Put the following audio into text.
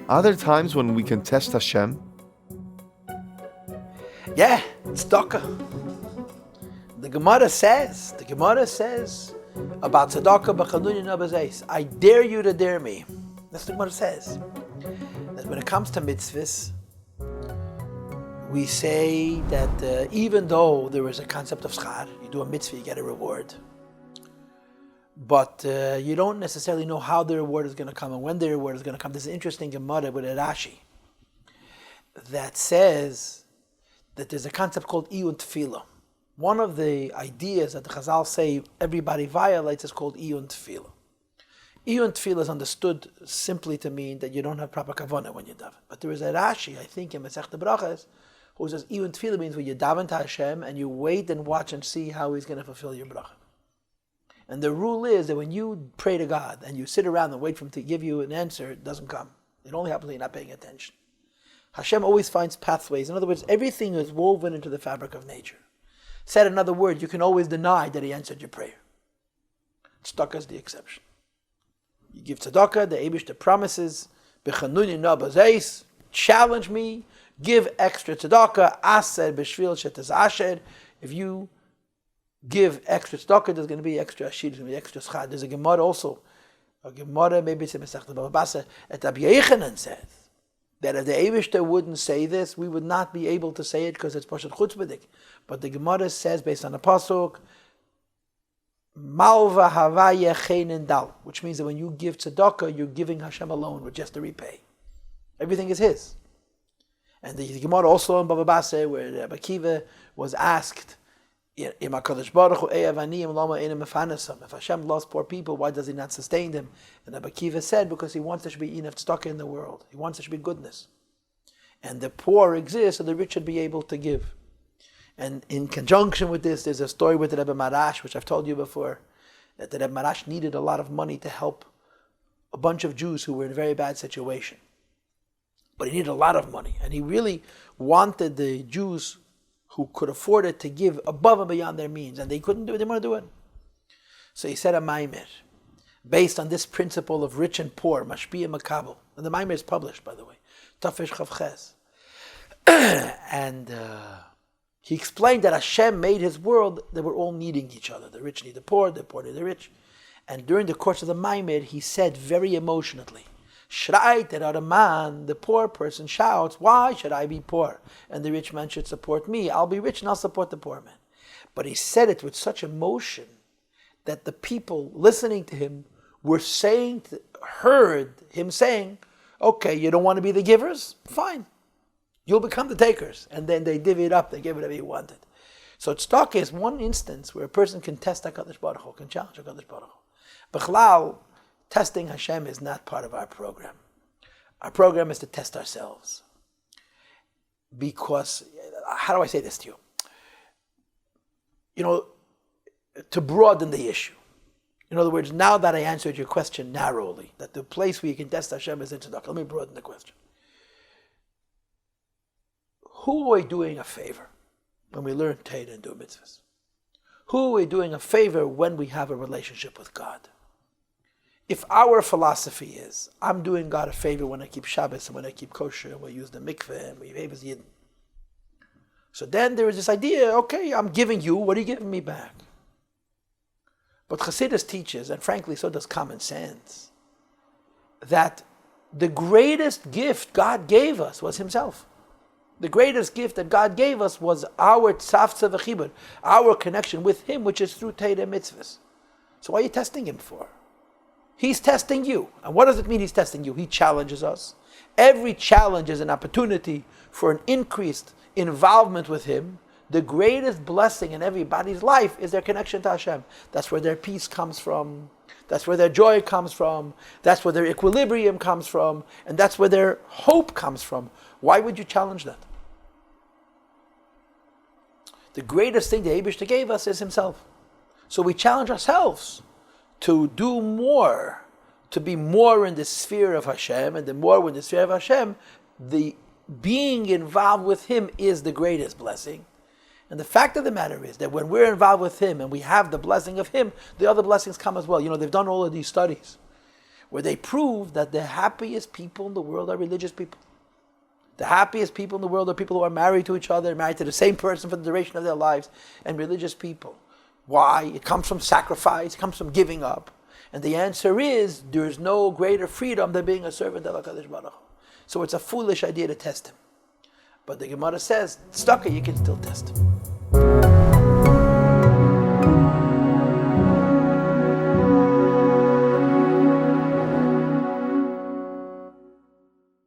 Are there times when we can test Hashem? Yeah, tzedakah. The Gemara says about tzedakah b'chanunin abazais. I dare you to dare me. That's what the Gemara says. That when it comes to mitzvahs, we say that even though there is a concept of schar, you do a mitzvah, you get a reward. But you don't necessarily know how the reward is going to come and when the reward is going to come. There's an interesting Gemara with a Rashi that says that there's a concept called iyun tefillah. One of the ideas that the Chazal say everybody violates is called iyun tefillah. Iyun tefillah is understood simply to mean that you don't have proper kavanah when you daven. But there is a Rashi, I think, in Masechta Brachas, who says iyun tefillah means when you daven to Hashem and you wait and watch and see how He's going to fulfill your bracha. And the rule is that when you pray to God and you sit around and wait for Him to give you an answer, it doesn't come. It only happens when you're not paying attention. Hashem always finds pathways. In other words, everything is woven into the fabric of nature. Said in another word, you can always deny that He answered your prayer. Tzedakah is the exception. You give tzedakah, the Eibishter promises, b'chanunin nabazais, challenge me, give extra tzedakah, aser b'shvil shetaz asher. If you give extra tzedakah, there's going to be extra ashir, there's going to be extra schad. There's a Gemara also, maybe it's in Masechta Baba Basra, at Rabbi Yochanan says that if the Eibishter wouldn't say this, we would not be able to say it because it's Pashat Chutzpahdik. But the Gemara says, based on the Pasuk, Malva Havaya Chanin Dal, which means that when you give tzedakah, you're giving Hashem alone with just to repay. Everything is His. And the Gemara also in Baba Basra, where Rabbi Akiva was asked, if Hashem loves poor people, why does He not sustain them? And Rabbi Akiva said, because He wants there to be enough tzedakah in the world. He wants there to be goodness. And the poor exist, so the rich should be able to give. And in conjunction with this, there's a story with the Rebbe Marash, which I've told you before, that the Rebbe Marash needed a lot of money to help a bunch of Jews who were in a very bad situation. But he needed a lot of money. And he really wanted the Jews who could afford it to give above and beyond their means, and they couldn't do it, they didn't want to do it. So he said a maimer, based on this principle of rich and poor, mashpia makabel. And the maimer is published, by the way, Tafish Chavches. And he explained that Hashem made His world that we're all needing each other. The rich need the poor need the rich. And during the course of the maimer, he said very emotionally, Shreit that man, the poor person shouts, why should I be poor? And the rich man should support me. I'll be rich and I'll support the poor man. But he said it with such emotion that the people listening to him were heard him saying, okay, you don't want to be the givers? Fine. You'll become the takers. And then they divvied up, they gave whatever he wanted. So tzedakah is one instance where a person can test HaKadosh Baruch Hu, can challenge HaKadosh Baruch Hu. B'chlal, testing Hashem is not part of our program. Our program is to test ourselves. Because, how do I say this to you? To broaden the issue. In other words, now that I answered your question narrowly, that the place where you can test Hashem is in tzedakah, let me broaden the question. Who are we doing a favor when we learn Torah and do mitzvahs? Who are we doing a favor when we have a relationship with God? If our philosophy is, I'm doing God a favor when I keep Shabbos and when I keep kosher and we use the mikveh and we behave as Yidden. So then there is this idea, okay, I'm giving you, what are you giving me back? But Chassidus teaches, and frankly so does common sense, that the greatest gift God gave us was Himself. The greatest gift that God gave us was our tzavtza v'chibur, our connection with Him, which is through Torah mitzvahs. So what are you testing Him for? He's testing you. And what does it mean He's testing you? He challenges us. Every challenge is an opportunity for an increased involvement with Him. The greatest blessing in everybody's life is their connection to Hashem. That's where their peace comes from. That's where their joy comes from. That's where their equilibrium comes from. And that's where their hope comes from. Why would you challenge that? The greatest thing the Eibishter gave us is Himself. So we challenge ourselves to do more, to be more in the sphere of Hashem, and the more we're in the sphere of Hashem, the being involved with Him is the greatest blessing. And the fact of the matter is that when we're involved with Him and we have the blessing of Him, the other blessings come as well. They've done all of these studies where they prove that the happiest people in the world are religious people. The happiest people in the world are people who are married to each other, married to the same person for the duration of their lives, and religious people. Why? It comes from sacrifice, it comes from giving up. And the answer is, there is no greater freedom than being a servant of HaKadosh Baruch Hu. So it's a foolish idea to test him. But the Gemara says, Stucker, you can still test him.